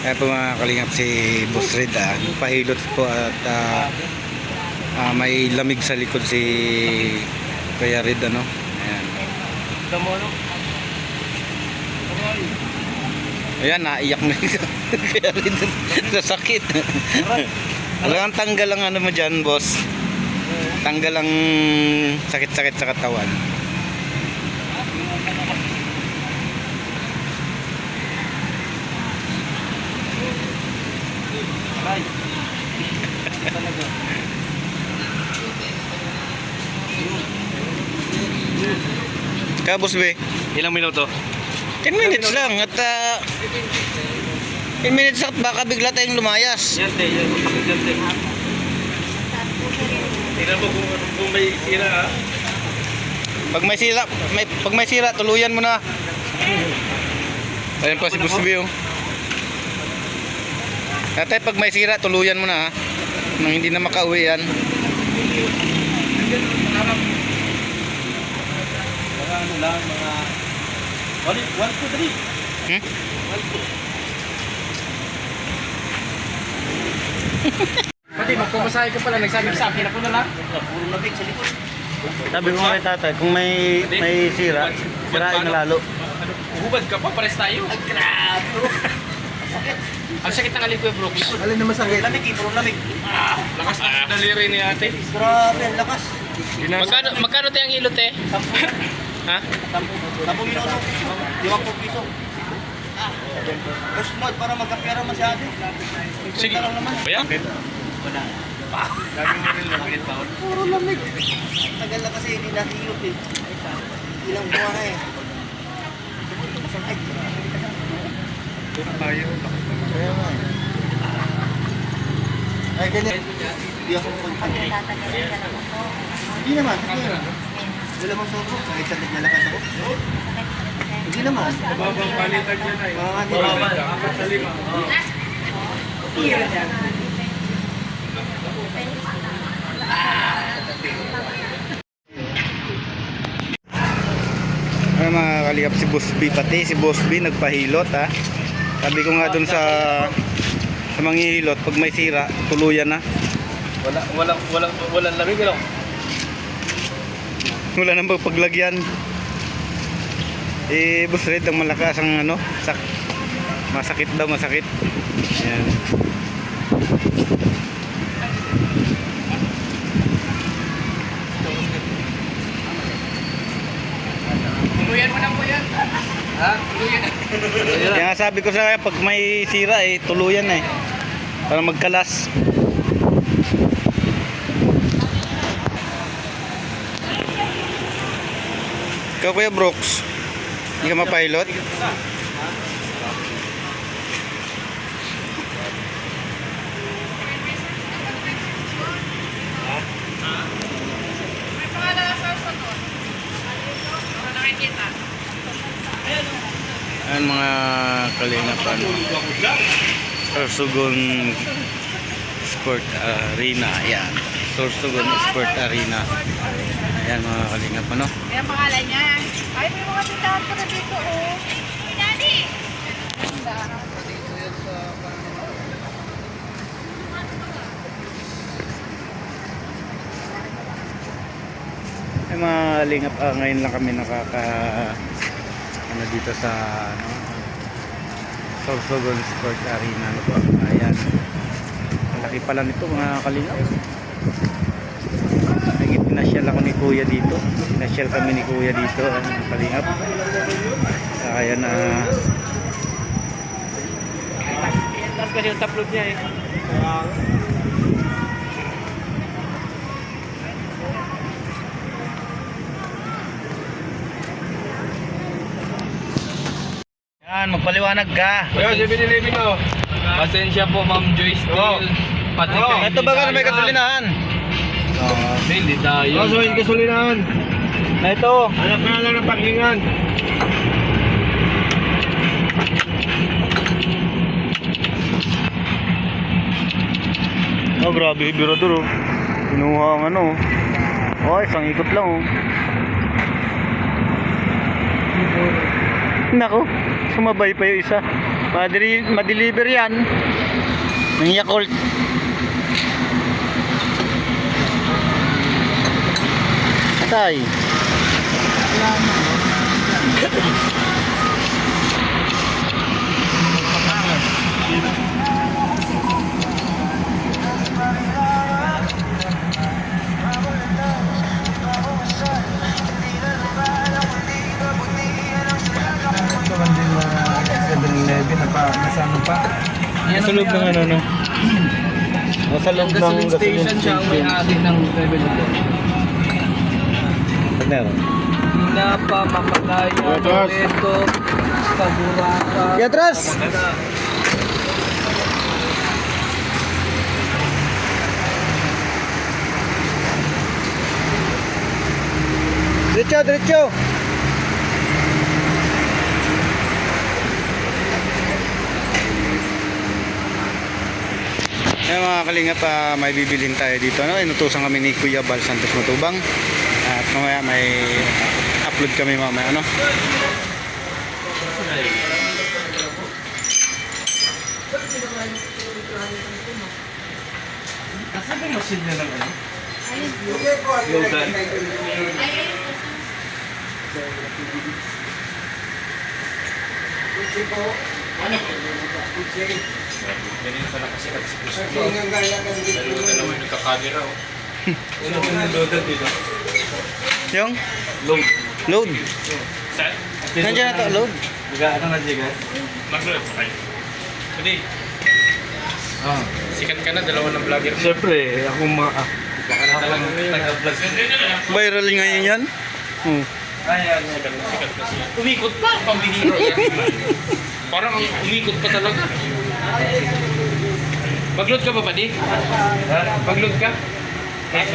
Kaya po mga kalingap si Boss Red pahilot po at may lamig sa likod si Kuya Red ano. Ayan. Ayan, naiyak na Kuya Red sa sakit. Walang tanggal ang ano mo dyan, boss. Tanggal ang sakit-sakit sa katawan. Boss B, Ilang minuto? 10 minutes lang at 10 minutes at baka bigla tayong lumayas. Yan te, yan. Pakit yan te. Tingnan mo kung may sira ha. Pag may sira, tuluyan mo na. Ayan pa si Boss B oh. Tatay, pag may sira, tuluyan mo na ha. Nang hindi na makauwi yan. Ano lang, mga 1, 2, 3. 1, 2. Pati magpumasahe ka pala, nagsabi sa akin ako na lang. Puro labig sa likod. Sabi ko nga kay tatay, kung may sira, sirain na lalo. Hubad ka pa, pares tayo. Ay, grabe. Sakit. Ang sakit ng alin ko yung bro. Alin naman sakit? Lamig, puro lamig. Lakas na daliri ni ate. Grabe, ang lakas. Magkano tayo ang ilot eh? 10. Ha? 10 minuto. 50 piso. First mode para magkapera masyado. Sige. Bayan? Wala. Lagi mo rin lamig taon. Puro lamig. Tagal na kasi hindi nakihilot eh. Ilang buwan na eh. Tayo. Kaya nga eh. Ay, ganyan. Hindi ako punta. Hindi naman. Wala mong sobro. Kahit sakit na lakad ako. Hindi naman. Mababang palitan niya na eh. Mga Sa 5. Ay mga kalingap, si Boss B, pati si Boss B nagpahilot ha. Sabi ko nga dun sa manghihilot, pag may sira, tuluyan na. Walang lamig ano? Wala nang paglagyan. Boss Red ang malakas ang ano, masakit daw, masakit. Ayan. Tuluyan mo na po yan. Ha? Tuluyan. Kaya sabi ko sa kanya, pag may sira tuluyan na para magkalas. Ikaw Kuya Brooks, hindi ka mapilot? Ayan mga kalingapan, Sorsogon Sport Arena. Ayan, Sorsogon Sport Arena. Ayan mga kalingapan no? Ayan pangalan niya. Ay, may mga pintahan ko na dito oh. Hey, Daddy! Ay mga kalingap, ngayon lang kami ano dito sa Sorsogon Sport Arena no po. Ayan, malaki pala nito mga kalingap. Pinasyal ako ni Kuya dito. Pinasyal kami ni Kuya dito mga kalingap. Kaya na Tapos kasi yung taplod niya eh. yan, magpaliwanag ka. Ayun, 7-Eleven oh. Pasensya po Ma'am Joyce Steele. Pati kayo. Ito ba may gasolinahan? Hindi tayo. so yung gasolinahan. Na ito. Hanap na lang ng parkingan. Oh, grabe, birador oh. Kinuha ang ano. Oh, isang ikot lang oh. Nako, sumabay pa yung isa. Ma-deliver yan. Ng Yakult. Tay. Ito man din na 7-Eleven na pa, nasa ano pa. Nasa loob ng ano, no? Nasa loob ng Gasoline station siya, may ari ng 7-Eleven. Meron. Napa, Mapagaya, Loreto, Pagurata. Kaya atras! Diretso, diretso! Ayan mga kalingap, may bibilin tayo dito. No? Inutusan kami ni Kuya Bal Santos Matubang. At mamaya may upload kami mamaya. Ano? Nasaan yung machine niya ng ano? Ganyan pala kasi kasi gusto ko. Dalawa yung nagkakamera. Ano po yung loaded dito? Yung Load. load. Saan? Nandiyan na to, load. Ano na Jiga? Mag-load. Okay. Pwede. Ah. Sikat ka na, dalawa ng vlogger. Siyempre, ako Baka na talagang taga-vlog. Viral ngayon yan. Ayan. Sikat kasi. Umikot pa, pambihira yan. Parang umikot pa talaga. Mag-load ka ba, buddy? Mag-load ka? Kaya